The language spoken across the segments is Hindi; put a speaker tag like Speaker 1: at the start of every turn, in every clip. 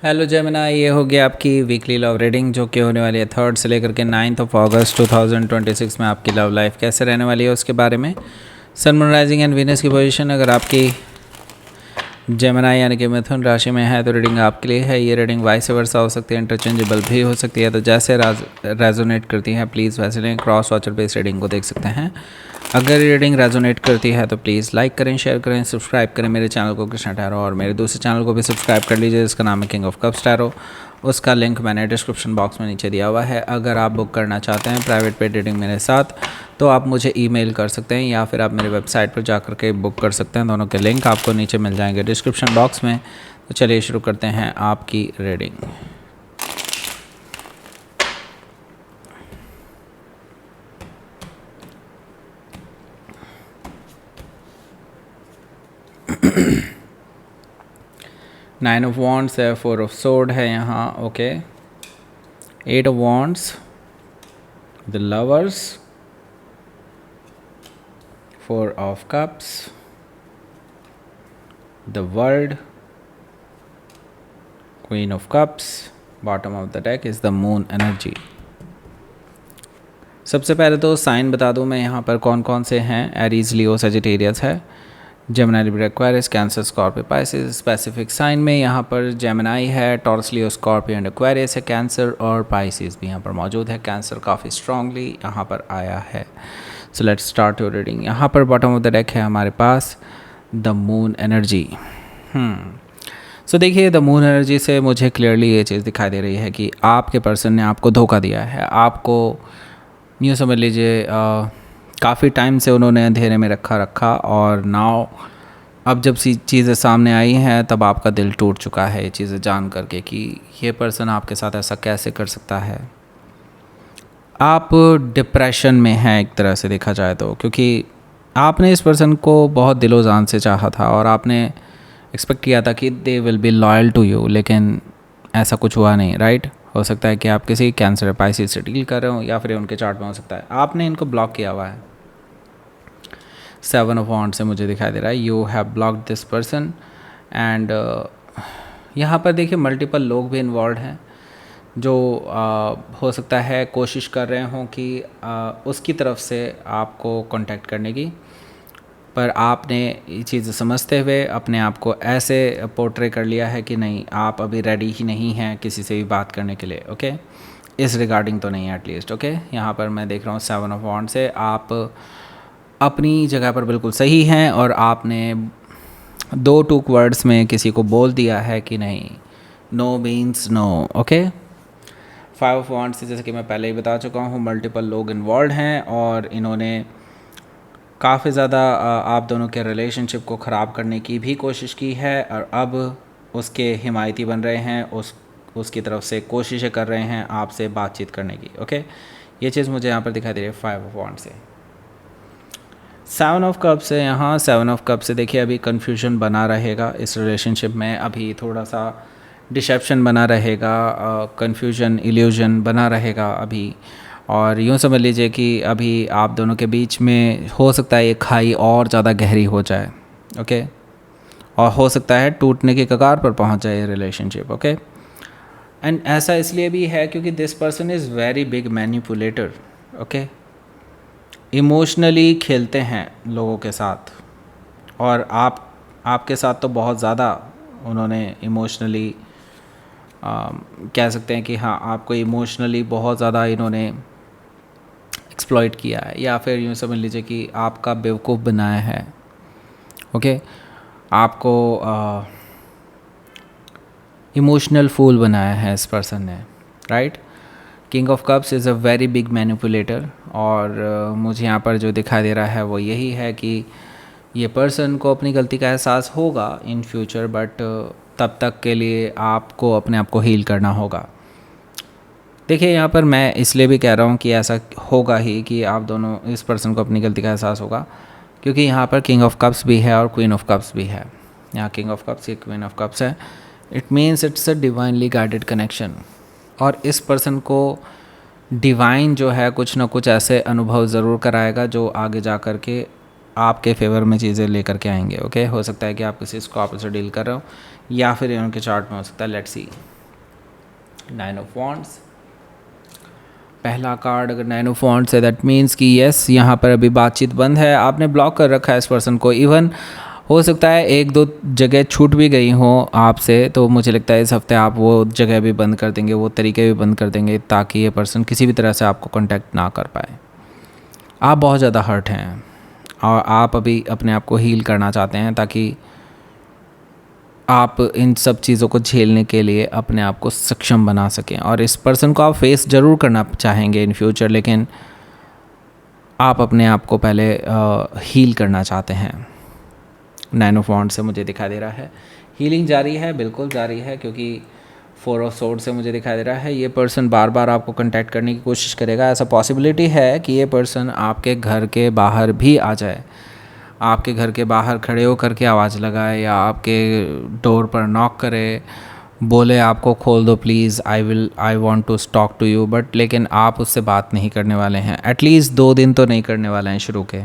Speaker 1: हेलो जेमिना, ये हो गया आपकी वीकली लव रीडिंग जो कि होने वाली है 3 से लेकर के 9 अगस्त 2026 में। आपकी लव लाइफ कैसे रहने वाली है उसके बारे में। सन, मून, राइजिंग एंड वीनस की पोजीशन अगर आपकी जेमिना यानी कि मिथुन राशि में है तो रीडिंग आपके लिए है। ये रीडिंग वाइस वर्सा हो सकती है, इंटरचेंजेबल भी हो सकती है, तो जैसे रेजोनेट करती है प्लीज़ वैसे लें। क्रॉस वॉचर बेस्ड रीडिंग को देख सकते हैं। अगर रीडिंग रेजोनेट करती है तो प्लीज़ लाइक करें, शेयर करें, सब्सक्राइब करें मेरे चैनल को कृष्णा टैरो, और मेरे दूसरे चैनल को भी सब्सक्राइब कर लीजिए जिसका नाम है किंग ऑफ कप्स टैरो। उसका लिंक मैंने डिस्क्रिप्शन बॉक्स में नीचे दिया हुआ है। अगर आप बुक करना चाहते हैं प्राइवेट पेड रीडिंग मेरे साथ तो आप मुझे ईमेल कर सकते हैं या फिर आप मेरे वेबसाइट पर जाकर के बुक कर सकते हैं। दोनों के लिंक आपको नीचे मिल जाएंगे डिस्क्रिप्शन बॉक्स में। तो चलिए शुरू करते हैं आपकी रीडिंग। नाइन ऑफ वॉन्ड्स है, 4 ऑफ सोर्ड है यहाँ, okay. 8 of wands, the lovers, 4 of cups, the world, queen of cups. Bottom of the deck is the moon energy. सबसे पहले तो साइन बता दूं मैं यहाँ पर कौन कौन से हैं। एरीज, लियो, सजिटेरियस है। Gemini, Libra, Aquarius, Cancer, Scorpio, Pisces. Specific sign में यहाँ पर जेमिनी है, Taurus, Leo, Scorpio and Aquarius है। कैंसर और पाइसेस भी यहाँ पर मौजूद है। कैंसर काफ़ी स्ट्रांगली यहाँ पर आया है। So let's start your reading. यहाँ पर बॉटम ऑफ द डेक है हमारे पास द मून एनर्जी। सो देखिए, द मून एनर्जी से मुझे क्लियरली ये चीज़ दिखाई दे रही है कि आपके पर्सन ने आपको धोखा दिया है। आपको यूँ समझ लीजिए काफ़ी टाइम से उन्होंने अंधेरे में रखा और नाउ अब जब सी चीज़ें सामने आई हैं तब आपका दिल टूट चुका है ये चीज़ें जान करके कि ये पर्सन आपके साथ ऐसा कैसे कर सकता है। आप डिप्रेशन में हैं एक तरह से देखा जाए तो, क्योंकि आपने इस पर्सन को बहुत दिलो जान से चाहा था और आपने एक्सपेक्ट किया था कि they will be loyal to you, लेकिन ऐसा कुछ हुआ नहीं, राइट। हो सकता है कि आप किसी कैंसर पाइसेस से डील कर रहे हो या फिर उनके चार्ट में हो सकता है आपने इनको ब्लॉक किया हुआ है। 7 ऑफ वॉन्ड्स से मुझे दिखाई दे रहा है you have blocked this person and यहाँ पर देखिए मल्टीपल लोग भी इन्वॉल्व हैं जो हो सकता है कोशिश कर रहे हों कि उसकी तरफ से आपको कांटेक्ट करने की, पर आपने ये चीज़ समझते हुए अपने आप को ऐसे पोर्ट्रे कर लिया है कि नहीं, आप अभी रेडी ही नहीं हैं किसी से भी बात करने के लिए, ओके। इस रिगार्डिंग तो नहीं एटलीस्ट, ओके। यहाँ पर मैं देख रहा हूँ 7 ऑफ वॉन्ड से आप अपनी जगह पर बिल्कुल सही हैं और आपने 2 टूक वर्ड्स में किसी को बोल दिया है कि नहीं, no means no, okay. 5 of वॉन्ड से जैसे कि मैं पहले ही बता चुका हूँ मल्टीपल लोग इन्वॉल्व हैं और इन्होंने काफ़ी ज़्यादा आप दोनों के रिलेशनशिप को ख़राब करने की भी कोशिश की है और अब उसके हिमायती बन रहे हैं, उसकी तरफ से कोशिशें कर रहे हैं आपसे बातचीत करने की, ओके। ये चीज़ मुझे यहाँ पर दिखाई दे रही है 5 ऑफ वॉन्ड से। 7 ऑफ कप से यहाँ 7 ऑफ कप से देखिए अभी कन्फ्यूजन बना रहेगा इस रिलेशनशिप में, अभी थोड़ा सा डिसेप्शन बना रहेगा, कन्फ्यूजन, इल्यूजन बना रहेगा अभी। और यूँ समझ लीजिए कि अभी आप दोनों के बीच में हो सकता है ये खाई और ज़्यादा गहरी हो जाए, ओके। और हो सकता है टूटने की कगार पर पहुंच जाए ये रिलेशनशिप, ओके। एंड ऐसा इसलिए भी है क्योंकि this person is very big manipulator, okay. Emotionally खेलते हैं लोगों के साथ और आपके साथ तो बहुत ज़्यादा उन्होंने इमोशनली कह सकते हैं कि हाँ, आपको इमोशनली बहुत ज़्यादा इन्होंने एक्सप्लॉइट किया है या फिर यूँ समझ लीजिए कि आपका बेवकूफ़ बनाया है, ओके। आपको इमोशनल फूल बनाया है इस पर्सन ने, right. King of cups is a very big manipulator और मुझे यहाँ पर जो दिखाई दे रहा है वो यही है कि ये पर्सन को अपनी गलती का एहसास होगा इन फ्यूचर, बट तब तक के लिए आपको अपने आप को हील करना होगा। देखिए यहाँ पर मैं इसलिए भी कह रहा हूँ कि ऐसा होगा ही कि आप दोनों, इस पर्सन को अपनी गलती का एहसास होगा क्योंकि यहाँ पर किंग ऑफ कप्स भी है और क्वीन ऑफ कप्स भी है। यहाँ किंग ऑफ कप्स या क्वीन ऑफ कप्स है, it means it's a divinely guided connection और इस पर्सन को डिवाइन जो है कुछ ना कुछ ऐसे अनुभव ज़रूर कराएगा जो आगे जा कर के आपके फेवर में चीज़ें लेकर के आएंगे, ओके। हो सकता है कि आप किसी स्कॉर्पियो से डील कर रहे हो या फिर उनके चार्ट में हो सकता है, लेट्स सी। 9 ऑफ वॉन्ड्स, पहला कार्ड अगर 9 ऑफ वॉन्ड्स है दैट मीन्स कि यस यहाँ पर अभी बातचीत बंद है, आपने ब्लॉक कर रखा है इस पर्सन को। इवन हो सकता है एक दो जगह छूट भी गई हो आपसे, तो मुझे लगता है इस हफ्ते आप वो जगह भी बंद कर देंगे, वो तरीके भी बंद कर देंगे ताकि ये पर्सन किसी भी तरह से आपको कांटेक्ट ना कर पाए। आप बहुत ज़्यादा हर्ट हैं और आप अभी अपने आप को हील करना चाहते हैं ताकि आप इन सब चीज़ों को झेलने के लिए अपने आप को सक्षम बना सकें। और इस पर्सन को आप फेस ज़रूर करना चाहेंगे इन फ्यूचर, लेकिन आप अपने आप को पहले हील करना चाहते हैं। 9 ऑफ वॉन्ड्स से मुझे दिखाई दे रहा है हीलिंग जारी है, बिल्कुल जारी है, क्योंकि 4 ऑफ सोर्ड से मुझे दिखाई दे रहा है ये पर्सन बार बार आपको कांटेक्ट करने की कोशिश करेगा। ऐसा पॉसिबिलिटी है कि ये पर्सन आपके घर के बाहर भी आ जाए, आपके घर के बाहर खड़े होकर के आवाज़ लगाए या आपके डोर पर नॉक करे, बोले आपको खोल दो please, I want to talk to you, but लेकिन आप उससे बात नहीं करने वाले हैं, एटलीस्ट 2 दिन तो नहीं करने वाले हैं शुरू के।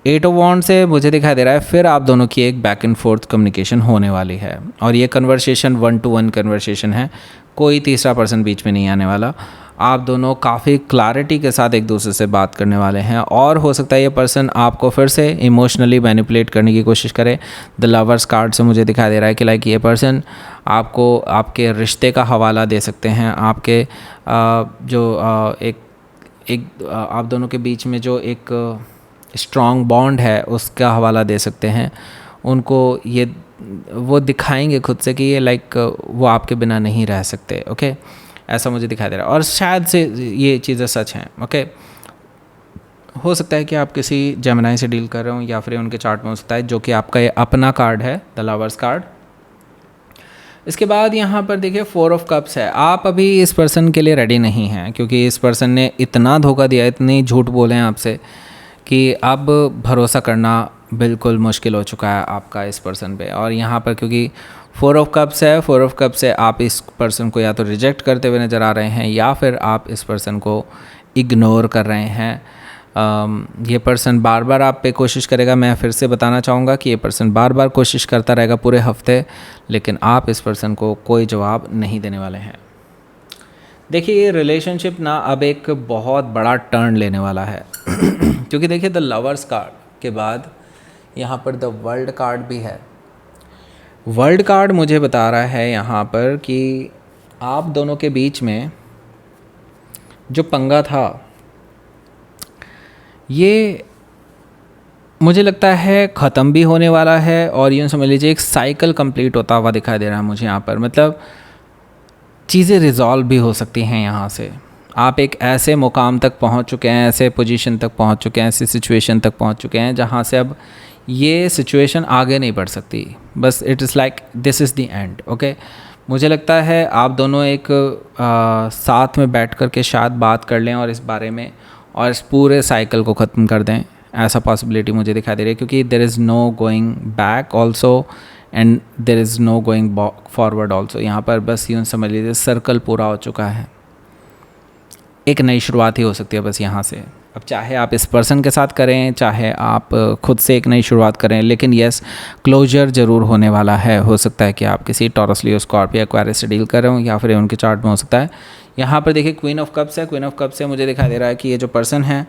Speaker 1: 8 ऑफ वॉन्ड से मुझे दिखाई दे रहा है फिर आप दोनों की एक बैक एंड फोर्थ कम्युनिकेशन होने वाली है, और ये कन्वर्सेशन 1 to 1 कन्वर्सेशन है, कोई तीसरा पर्सन बीच में नहीं आने वाला। आप दोनों काफ़ी क्लैरिटी के साथ एक दूसरे से बात करने वाले हैं, और हो सकता है ये पर्सन आपको फिर से इमोशनली मैनिपुलेट करने की कोशिश करे। द लवर्स कार्ड से मुझे दिखाई दे रहा है कि लाइक ये पर्सन आपको आपके रिश्ते का हवाला दे सकते हैं, आपके आप दोनों के बीच में जो एक स्ट्रॉन्ग बॉन्ड है उसका हवाला दे सकते हैं उनको। ये वो दिखाएंगे खुद से कि ये लाइक वो आपके बिना नहीं रह सकते। ओके, ऐसा मुझे दिखाई दे रहा है, और शायद से ये चीज़ें सच हैं। ओके, हो सकता है कि आप किसी जेमिनी से डील कर रहे हो, या फिर उनके चार्ट में हो सकता है, जो कि आपका ये अपना कार्ड है, द लवर्स कार्ड। इसके बाद यहाँ पर देखिए 4 ऑफ कप्स है। आप अभी इस पर्सन के लिए रेडी नहीं हैं, क्योंकि इस पर्सन ने इतना धोखा दिया, इतनी झूठ बोले हैं आपसे कि अब भरोसा करना बिल्कुल मुश्किल हो चुका है आपका इस पर्सन पे। और यहाँ पर क्योंकि 4 ऑफ कप्स है, 4 ऑफ कप्स से आप इस पर्सन को या तो रिजेक्ट करते हुए नज़र आ रहे हैं, या फिर आप इस पर्सन को इग्नोर कर रहे हैं। ये पर्सन बार बार आप पे कोशिश करेगा। मैं फिर से बताना चाहूँगा कि ये पर्सन बार बार कोशिश करता रहेगा पूरे हफ्ते, लेकिन आप इस पर्सन को कोई जवाब नहीं देने वाले हैं। देखिए ये रिलेशनशिप ना अब एक बहुत बड़ा टर्न लेने वाला है क्योंकि देखिए द लवर्स कार्ड के बाद यहाँ पर द वर्ल्ड कार्ड भी है। वर्ल्ड कार्ड मुझे बता रहा है यहाँ पर कि आप दोनों के बीच में जो पंगा था, ये मुझे लगता है ख़त्म भी होने वाला है, और यूँ समझ लीजिए एक साइकिल कंप्लीट होता हुआ दिखाई दे रहा है मुझे यहाँ पर। मतलब चीज़ें रिजॉल्व भी हो सकती हैं यहाँ से। आप एक ऐसे मुकाम तक पहुँच चुके हैं, ऐसे पोजीशन तक पहुँच चुके हैं, ऐसी सिचुएशन तक पहुँच चुके हैं जहाँ से अब ये सिचुएशन आगे नहीं बढ़ सकती। बस it is like this is the end. Okay, मुझे लगता है आप दोनों एक साथ में बैठ कर के शायद बात कर लें और इस बारे में, और इस पूरे साइकिल को ख़त्म कर दें। ऐसा पॉसिबिलिटी मुझे दिखाई दे रही है, क्योंकि there is no going back also and there is no going forward also. यहाँ पर बस यूँ समझ लीजिए सर्कल पूरा हो चुका है, एक नई शुरुआत ही हो सकती है बस यहाँ से। अब चाहे आप इस पर्सन के साथ करें, चाहे आप खुद से एक नई शुरुआत करें, लेकिन यस क्लोजर ज़रूर होने वाला है। हो सकता है कि आप किसी टॉरस, लियो, स्कॉर्पियो, एक्वेरियस से डील कर रहे हो, या फिर उनके चार्ट में हो सकता है। यहाँ पर देखिए क्वीन ऑफ कप्स है। क्वीन ऑफ कप्स से मुझे दिखाई दे रहा है कि ये जो पर्सन है,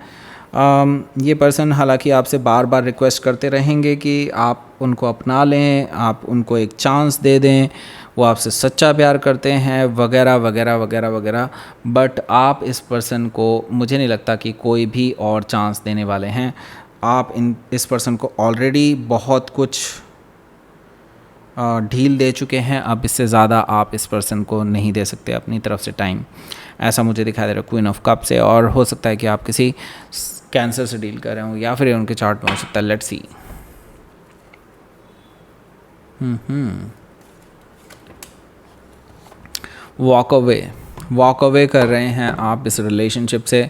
Speaker 1: ये पर्सन हालांकि आपसे बार बार रिक्वेस्ट करते रहेंगे कि आप उनको अपना लें, आप उनको एक चांस दे दें, वो आपसे सच्चा प्यार करते हैं वगैरह वगैरह वगैरह वगैरह, बट आप इस पर्सन को मुझे नहीं लगता कि कोई भी और चांस देने वाले हैं। आप इस पर्सन को ऑलरेडी बहुत कुछ ढील दे चुके हैं, अब इससे ज़्यादा आप इस पर्सन को नहीं दे सकते अपनी तरफ से टाइम। ऐसा मुझे दिखाई दे रहा है क्वीन ऑफ कप से। और हो सकता है कि आप किसी कैंसर से डील कर रहे हो, या फिर उनके चार्ट में हो सकता है। Let's see. वॉक अवे कर रहे हैं आप इस रिलेशनशिप से,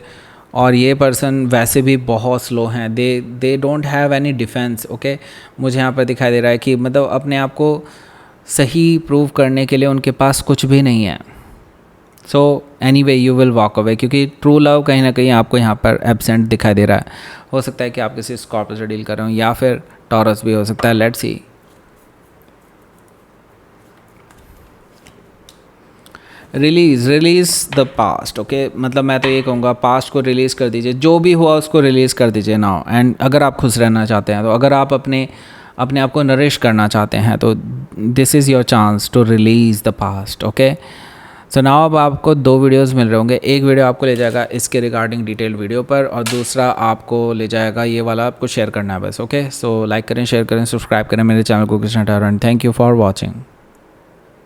Speaker 1: और ये पर्सन वैसे भी बहुत स्लो हैं। They don't have any defence. Okay, मुझे यहाँ पर दिखाई दे रहा है कि मतलब अपने आप को सही प्रूव करने के लिए उनके पास कुछ भी नहीं है। So anyway you will walk away, क्योंकि ट्रू लव कहीं ना कहीं आपको यहाँ पर एब्सेंट दिखाई दे रहा है। हो सकता है कि आप किसी स्कॉर्पियो से डील कर रहे हो, या फिर टॉरस भी हो सकता है। Let's see. Release the past, okay. मतलब मैं तो ये कहूँगा पास्ट को रिलीज़ कर दीजिए, जो भी हुआ उसको रिलीज़ कर दीजिए नाउ। एंड अगर आप खुश रहना चाहते हैं, तो अगर आप अपने आप को नरिश करना चाहते हैं, तो this is your chance to release the past, okay. So now अब आपको 2 वीडियोस मिल रहे होंगे। एक वीडियो आपको ले जाएगा इसके रिगार्डिंग डिटेल वीडियो पर, और दूसरा आपको ले जाएगा ये वाला, आपको शेयर करना है बस, ओके। सो लाइक करें, शेयर करें, सब्सक्राइब करें मेरे चैनल को Krishna Thakur. Thank you for watching.